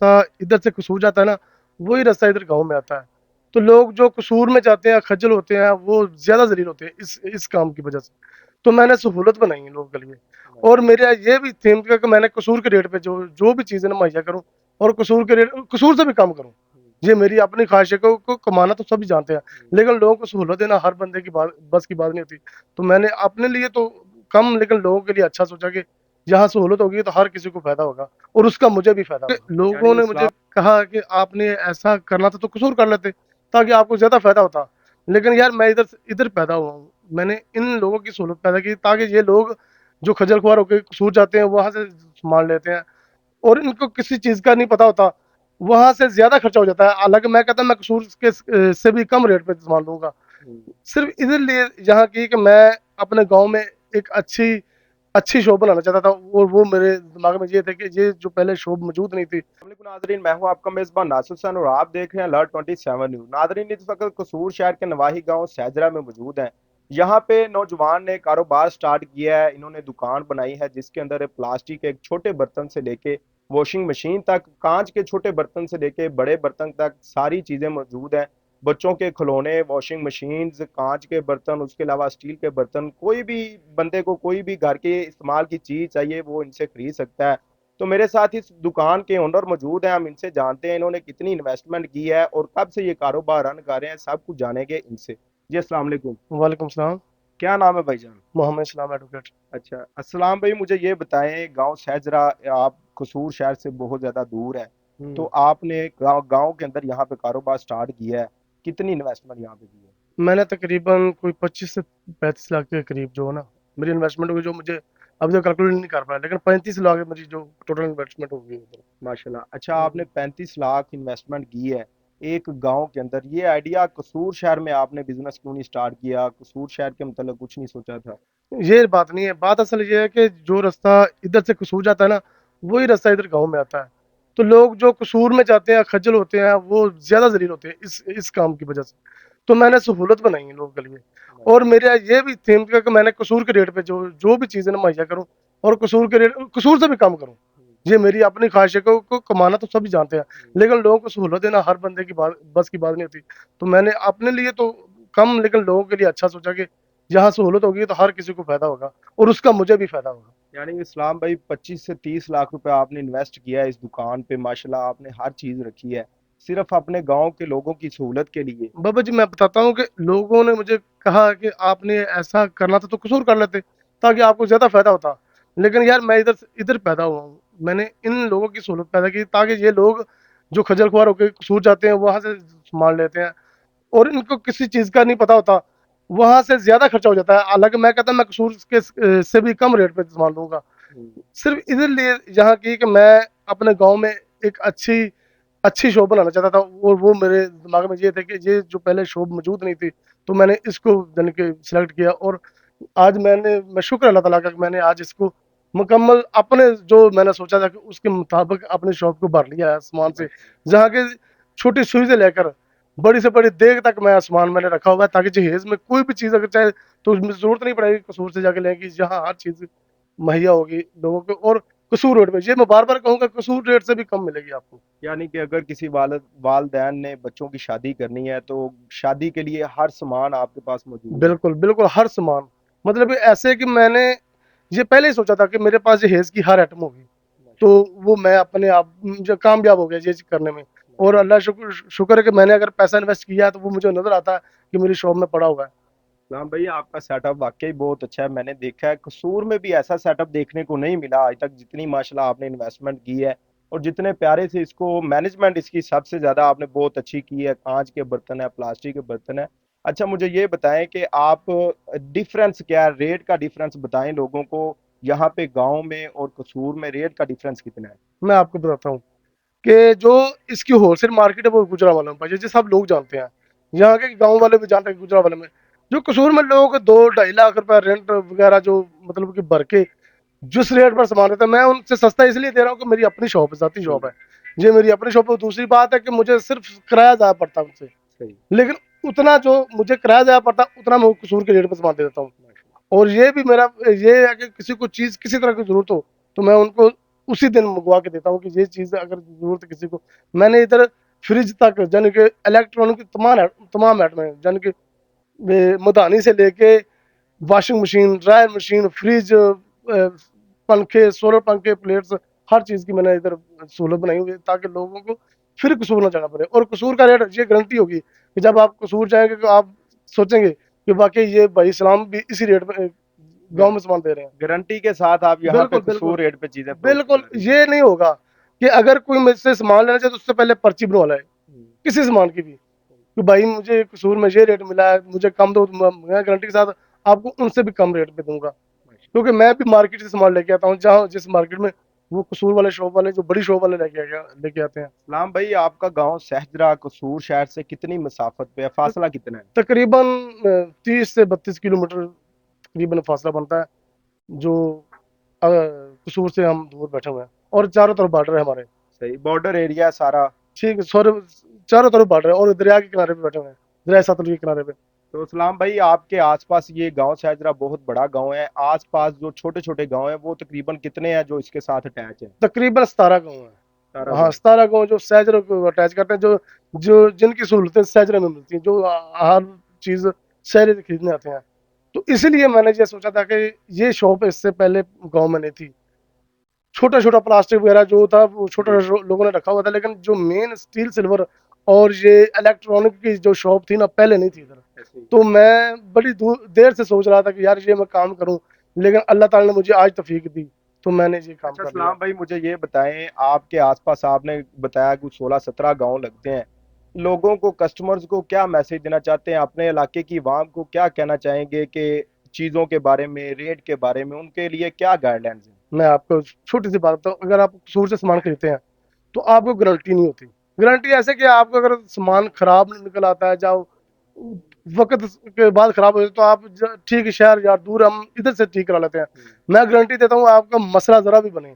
रास्ता इधर से कसूर जाता है ना, वही रास्ता इधर गांव में आता है। तो लोग जो कसूर में जाते हैं, खज्जल होते हैं, वो ज्यादा जलील होते हैं इस काम की वजह से। तो मैंने सहूलत बनाई है लोगों के लिए। और मेरा ये भी थीम था कि मैंने कसूर के रेट पे जो जो भी चीजें मुहैया करूं, और कसूर के रेट, कसूर से भी कम करूं। ये मेरी अपनी ख्वाहिश है को कमाना तो सभी जानते हैं, लेकिन लोगों को सहूलत देना हर बंदे की बात, बस की बात नहीं होती। तो मैंने अपने लिए तो कम, लेकिन लोगों के लिए अच्छा सोचा कि जहाँ सहूलत होगी तो हर किसी को फायदा होगा, और उसका मुझे भी फायदा होगा। लोगों यानी ने मुझे इस्लाम। कहा कि आपने ऐसा करना था तो कसूर कर लेते, ताकि आपको ज्यादा फायदा होता। लेकिन यार मैं इधर इधर पैदा हुआ हूँ, मैंने इन लोगों की सहूलत पैदा की ताकि ये लोग जो खजल खुआर होकर कसूर जाते हैं वहां से सामान लेते हैं, और इनको किसी चीज का नहीं पता होता, वहां से ज्यादा खर्चा हो जाता है। हालांकि मैं कहता मैं कसूर के से भी कम रेट पे सामान लूंगा, सिर्फ इधर लिए यहाँ की कि मैं अपने गांव में एक अच्छी अच्छी शॉप बनाना चाहता था, और वो मेरे दिमाग में ये थे कि ये जो पहले शॉप मौजूद नहीं थी। वालेकुम नाजरीन, मैं हूं आपका मेजबान नासिर हसन और आप देख रहे हैं अलर्ट 27 न्यूज। नाजरीन, इस वक्त कसूर शहर के नवाही गांव सैजरा में मौजूद हैं। यहां पे नौजवान ने कारोबार स्टार्ट किया है। इन्होंने दुकान बनाई है जिसके अंदर प्लास्टिक के एक छोटे बर्तन से लेके वॉशिंग मशीन तक, कांच के छोटे बर्तन से लेके बड़े बर्तन तक सारी चीजें मौजूद हैं। बच्चों के खिलौने, वॉशिंग मशीन, कांच के बर्तन, उसके अलावा स्टील के बर्तन, कोई भी बंदे को कोई भी घर के इस्तेमाल की चीज चाहिए वो इनसे खरीद सकता है। तो मेरे साथ इस दुकान के ओनर मौजूद हैं, हम इनसे जानते हैं इन्होंने कितनी इन्वेस्टमेंट की है और कब से ये कारोबार रन कर रहे हैं, सब कुछ जानेंगे इनसे। जी अस्सलाम वालेकुम। वालेकुम सलाम। क्या नाम है भाईजान? मोहम्मद इस्लाम एडवोकेट। अच्छा, अस्सलाम भाई, मुझे ये बताएं, गांव सैजरा, आप कसूर शहर से बहुत ज्यादा दूर है, तो आपने गांव के अंदर यहाँ पे कारोबार स्टार्ट किया है, कितनी इन्वेस्टमेंट यहाँ पे की है? मैंने तकरीबन कोई 25 से 35 लाख के करीब जो है ना मेरी इन्वेस्टमेंट होगी, जो मुझे अभी तक कैलकुलेट नहीं कर पाया, लेकिन 35 लाख है मेरी जो टोटल इन्वेस्टमेंट होगी उधर। माशाल्लाह। अच्छा, आपने 35 लाख इन्वेस्टमेंट की है एक गांव के अंदर। ये आइडिया कसूर शहर में आपने बिजनेस क्यों नहीं स्टार्ट किया? कसूर शहर के मतलब कुछ नहीं सोचा था? ये बात नहीं है, बात असल ये है कि जो रास्ता इधर से कसूर जाता है ना, वही रास्ता इधर गांव में आता है। तो लोग जो कसूर में जाते हैं, खज्जल होते हैं, वो ज्यादा जलील होते हैं इस काम की वजह से। तो मैंने सहूलत बनाई है लोगों के लिए। और मेरा ये भी थीम था कि मैंने कसूर के रेट पे जो जो भी चीजें मुहैया करूं, और कसूर के रेट, कसूर से भी कम करूं। ये मेरी अपनी ख्वाहिश है को कमाना तो सभी जानते हैं, लेकिन लोगों को सहूलत देना हर बंदे की बात, बस की बात नहीं होती। तो मैंने अपने लिए तो कम, लेकिन लोगों के लिए अच्छा सोचा कि जहाँ सहूलत होगी तो हर किसी को फायदा होगा, और उसका मुझे भी फायदा होगा। यानी इस्लाम भाई, 25 से 30 लाख रुपए आपने इन्वेस्ट किया है इस दुकान पे। माशाल्लाह, आपने हर चीज रखी है सिर्फ अपने गांव के लोगों की सहूलत के लिए। बाबा जी मैं बताता हूँ कि लोगों ने मुझे कहा कि आपने ऐसा करना था तो कसूर कर लेते, ताकि आपको ज्यादा फायदा होता। लेकिन यार मैं इधर इधर पैदा हुआ हूँ, मैंने इन लोगों की सहूलत पैदा की ताकि ये लोग जो खजल खुआर होकर कसूर जाते हैं वहां से सामान लेते हैं, और इनको किसी चीज का नहीं पता होता, वहां से ज्यादा खर्चा हो जाता है। हालांकि मैं कहता मैं कसूर के से भी कम रेट पे सामान लूंगा, सिर्फ इधर लिए यहाँ की कि मैं अपने गांव में एक अच्छी अच्छी शॉप बनाना चाहता था, और वो मेरे दिमाग में ये थे कि ये जो पहले शॉप मौजूद नहीं थी, तो मैंने इसको जान के सिलेक्ट किया। और आज मैं शुक्र अल्लाह ताला का कि मैंने आज इसको मुकम्मल अपने जो मैंने सोचा था कि उसके मुताबिक अपनी शॉप को भर लिया है सामान से। जहाँ के छोटी सुई से लेकर बड़ी से बड़ी देग तक मैं सामान मैंने रखा हुआ है, ताकि जहेज में कोई भी चीज़ अगर चाहे तो उसमें जरूरत नहीं पड़ेगी कसूर से जाके लेने की, जहाँ हर चीज़ मुहैया होगी लोगों को। और कसूर रेट में, ये मैं बार बार कहूंगा, कसूर रेट से भी कम मिलेगी आपको। यानी कि अगर किसी वालदैन ने बच्चों की शादी करनी है तो शादी के लिए हर सामान आपके पास मौजूद है। बिल्कुल बिल्कुल हर सामान, मतलब कि ऐसे कि मैंने ये पहले ही सोचा था कि मेरे पास जहेज की हर आइटम होगी। तो माशाल्लाह। वो मैं अपने आप जो कामयाब हो गया ये चीज़ करने में। और माशाल्लाह। अल्लाह शुक्र शुक्र है कि मैंने अगर पैसा इन्वेस्ट किया है तो वो मुझे नजर आता है कि मेरी शॉप में पड़ा हुआ है। हाँ भाई, आपका सेटअप वाकई बहुत अच्छा है। मैंने देखा है कसूर में भी ऐसा सेटअप देखने को नहीं मिला आज तक, जितनी माशाल्लाह आपने इन्वेस्टमेंट की है और जितने प्यारे से इसको मैनेजमेंट इसकी सबसे ज्यादा आपने बहुत अच्छी की है। कांच के बर्तन है, प्लास्टिक के बर्तन है। अच्छा, मुझे ये बताएं कि आप डिफरेंस क्या है, रेट का डिफरेंस बताएं लोगों को, यहाँ पे गांव में और कसूर में रेट का डिफरेंस कितना है? मैं आपको बताता हूँ कि जो इसकी होलसेल मार्केट है वो गुजरावाला में पाई, सब लोग जानते हैं, यहाँ के गांव वाले भी जानते हैं कि गुजरावाला में जो कसूर में लोग 2-2.5 लाख रुपए रेंट वगैरह जो मतलब कि भर के जिस रेट पर सामान देता है, मैं उनसे सस्ता इसलिए दे रहा हूँ कि मेरी अपनी शॉप है, जाती शॉप हम्म। है। ये मेरी अपनी शॉप है। दूसरी बात है कि मुझे सिर्फ किराया जाया पड़ता है उनसे, सही। लेकिन उतना जो मुझे किराया जाया पड़ता है उतना मैं कसूर के रेट पर सामान दे देता हूँ। माशाल्लाह। और ये भी मेरा ये है कि किसी को चीज किसी तरह की जरूरत हो तो मैं उनको उसी दिन मंगवा के देता हूँ कि ये चीज़ अगर ज़रूरत है किसी को। मैंने इधर फ्रिज तक यानी कि इलेक्ट्रॉनिक की तमाम आइटमें यानी कि मदानी से लेके washing machine, dryer machine, fridge, पंखे, सोलर पंखे, प्लेट्स, हर चीज़ की मैंने इधर सहूलत बनाई हुई है ताकि लोगों को फिर कसूर ना जाना पड़े। और कसूर का रेट ये गारंटी होगी कि जब आप कसूर जाएंगे तो आप सोचेंगे कि वाकई ये भाई इस्लाम भी इसी रेट में गांव में सामान दे रहे हैं। गारंटी के साथ आप यहाँ पे बिल्कुल बिल्कुल कसूर रेट पे चीजें प्रोवाइड बिल्कुल, करा रहे ये नहीं होगा कि अगर कोई मुझसे सामान लेना चाहे तो उससे पहले पर्ची बनवा लाए हैं। किसी सामान की भी कि भाई मुझे कसूर में ये रेट मिला है, मुझे कम दो, तो मैं गारंटी के साथ आपको उनसे भी कम रेट पे दूंगा। क्योंकि मैं भी मार्केट से सामान लेके आता हूँ, जहाँ जिस मार्केट में वो कसूर वाले शॉप वाले जो बड़ी शॉप वाले लेके आते हैं। सलाम भाई, आपका गांव सहजरा कसूर शहर से कितनी मसाफत पे है, फासला कितना है? तकरीबन 30 से 32 किलोमीटर तकरीबन फासला बनता है, जो कसूर से हम दूर बैठे हुए हैं और चारों तरफ बॉर्डर है हमारे। सही बॉर्डर एरिया है सारा। ठीक है, सॉरी, चारों तरफ बॉर्डर है और दरिया के किनारे पे बैठे हुए हैं, दरिया सतलुज के किनारे पे। तो सलाम भाई, आपके आसपास ये गांव सहजरा बहुत बड़ा गांव है, आसपास जो छोटे छोटे गांव हैं वो तकरीबन कितने हैं जो इसके साथ अटैच है? तकरीबन 17 गाँव सारा है। हाँ, गांव। 17 गाँव जो सैजरा को अटैच करते हैं, जो जो जिनकी सहूलतें सैजरा में मिलती हैं, जो हर चीज शहर से खरीदने आते हैं। तो इसीलिए मैंने ये सोचा था कि ये शॉप इससे पहले गांव में नहीं थी। छोटा छोटा प्लास्टिक वगैरह जो था वो छोटा जी। लोगों ने रखा हुआ था, लेकिन जो मेन स्टील सिल्वर और ये इलेक्ट्रॉनिक की जो शॉप थी ना, पहले नहीं थी इधर। ऐसे ही। तो मैं बड़ी देर से सोच रहा था कि यार ये मैं काम करूं, लेकिन अल्लाह ताला ने मुझे आज तौफीक दी, तो मैंने ये काम अच्छा कर लिया। सलाम भाई, मुझे ये बताएं, आपके आसपास आपने बताया कुछ 16-17 गांव लगते हैं, लोगों को, कस्टमर्स को क्या मैसेज देना चाहते हैं, अपने इलाके की आवाम को क्या कहना चाहेंगे कि चीज़ों के बारे में, रेट के बारे में, उनके लिए क्या गाइडलाइंस हैं? मैं आपको छोटी सी बात बताऊं, अगर आप सूर से सामान खरीदते हैं तो आपको गारंटी नहीं होती। गारंटी ऐसे कि आपको अगर सामान खराब निकल आता है, जाओ वक्त के बाद खराब हो जाए, तो आप ठीक है शहर या दूर हम इधर से ठीक करा लेते हैं। मैं गारंटी देता हूँ आपका मसला जरा भी बने,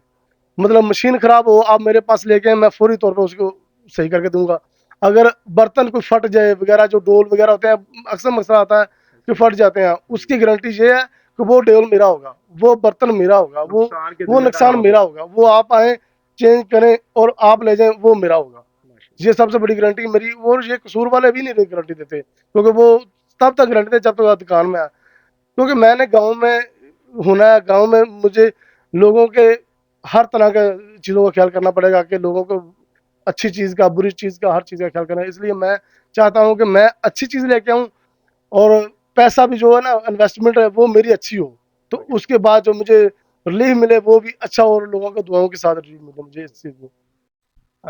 मतलब मशीन खराब हो, आप मेरे पास लेके आए, मैं फौरी तौर पे उसको सही करके दूंगा। अगर बर्तन कोई फट जाए वगैरह, जो डोल वगैरह होते हैं, अक्सर मसला आता है कि फट जाते हैं, उसकी गारंटी ये है कि वो डोल मेरा होगा, वो बर्तन मेरा होगा, नुकसान के वो जिम्मेदार नुकसान आप मेरा होंगे। होगा, वो आप आए चेंज करें और आप ले जाएं, वो मेरा होगा। माशाल्लाह। ये सबसे बड़ी गारंटी मेरी। और ये कसूर वाले भी नहीं गारंटी देते, क्योंकि वो तब तक गारंटी देते जब तक आप दुकान में आए। क्योंकि मैंने गांव में होना है, गांव में मुझे लोगों के हर तरह के चीज़ों का ख्याल करना पड़ेगा कि लोगों को अच्छी चीज़ का, बुरी चीज़ का, हर चीज़ का ख्याल करना है। इसलिए मैं चाहता हूं कि मैं अच्छी चीज़ लेके आऊं और पैसा भी जो है ना, इन्वेस्टमेंट है वो मेरी अच्छी हो, तो उसके बाद जो मुझे रिलीफ मिले वो भी अच्छा, और लोगों को दुआओं के साथ रिलीफ मिले मुझे इस चीज़ में।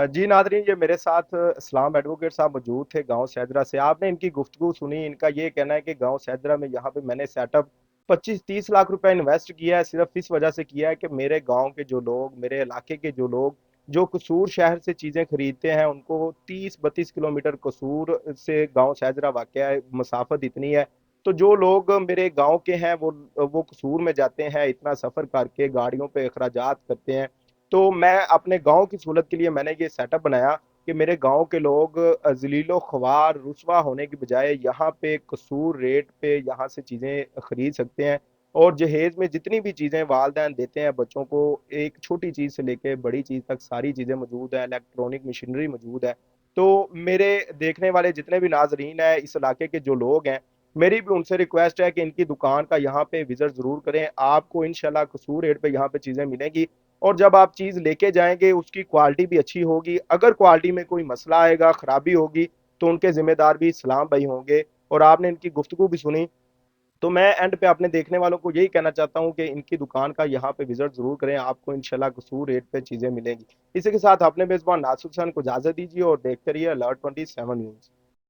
जी नादरीन, ये मेरे साथ इस्लाम एडवोकेट साहब मौजूद थे गांव सैदरा से। आपने इनकी गुफ्तगू सुनी, इनका ये कहना है कि गांव सैदरा में यहाँ पे मैंने सेटअप 25-30 लाख रुपए इन्वेस्ट किया है, सिर्फ इस वजह से किया है कि मेरे गांव के जो लोग, मेरे इलाके के जो लोग जो कसूर शहर से चीज़ें खरीदते हैं, उनको 30-32 किलोमीटर कसूर से गांव सैदरा वाक़ है, मसाफत इतनी है। तो जो लोग मेरे गांव के हैं वो कसूर में जाते हैं, इतना सफ़र करके गाड़ियों पे अखराजात करते हैं। तो मैं अपने गांव की सहूलत के लिए मैंने ये सेटअप बनाया कि मेरे गांव के लोग जलीलो ख्वार रुसवा होने की बजाय यहाँ पे कसूर रेट पे यहाँ से चीज़ें खरीद सकते हैं। और जहेज में जितनी भी चीज़ें वालदैन देते हैं बच्चों को, एक छोटी चीज़ से लेके बड़ी चीज़ तक सारी चीज़ें मौजूद है, इलेक्ट्रॉनिक मशीनरी मौजूद है। तो मेरे देखने वाले जितने भी नाजरीन हैं इस इलाके के जो लोग हैं, मेरी भी उनसे रिक्वेस्ट है कि इनकी दुकान का यहाँ पे विजिट ज़रूर करें, आपको इंशाल्लाह कसूर रेट पे यहाँ पे चीज़ें मिलेंगी। और जब आप चीज़ लेके जाएंगे उसकी क्वालिटी भी अच्छी होगी, अगर क्वालिटी में कोई मसला आएगा, खराबी होगी, तो उनके जिम्मेदार भी सलाम भाई होंगे। और आपने इनकी गुफ्तगू भी सुनी, तो मैं एंड पे अपने देखने वालों को यही कहना चाहता हूँ कि इनकी दुकान का यहाँ पे विजिट जरूर करें, आपको इंशाल्लाह कसूर रेट पे चीजें मिलेंगी। इसी के साथ अपने मेजबान नासिर हुसैन को इजाजत दीजिए और देखते रहिए अलर्ट 27 न्यूज।